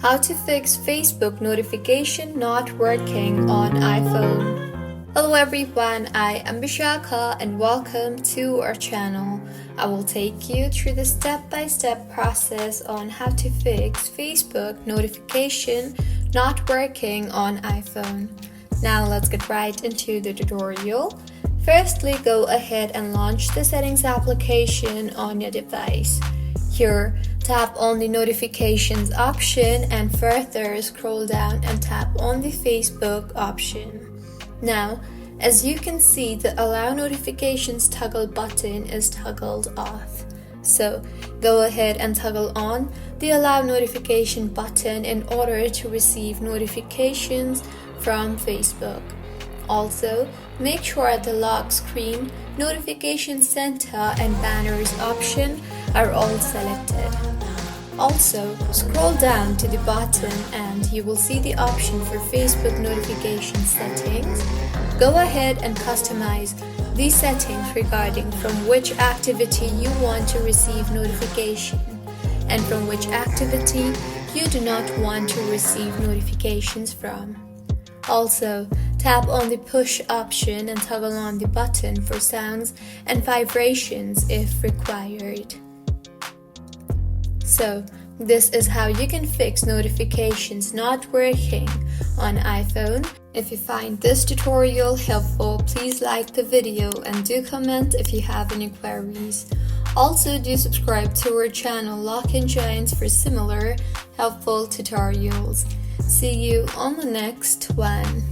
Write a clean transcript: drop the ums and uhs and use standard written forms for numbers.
How to fix Facebook notification not working on iPhone. Hello everyone, I am Bishaka and welcome to our channel. I will take you through the step-by-step process on how to fix Facebook notification not working on iPhone. Now let's get right into the tutorial. Firstly, go ahead and launch the settings application on your device. Here, tap on the notifications option and further scroll down and tap on the Facebook option. Now, as you can see, the allow notifications toggle button is toggled off. So, go ahead and toggle on the allow notification button in order to receive notifications from Facebook. Also, make sure the lock screen, notification center and banners option are all selected. Also, scroll down to the bottom and you will see the option for Facebook notification settings. Go ahead and customize these settings regarding from which activity you want to receive notification and from which activity you do not want to receive notifications from. Also, tap on the push option and toggle on the button for sounds and vibrations if required. So, this is how you can fix notifications not working on iPhone. If you find this tutorial helpful, please like the video and do comment if you have any queries. Also, do subscribe to our channel Lock and Giants for similar helpful tutorials. See you on the next one.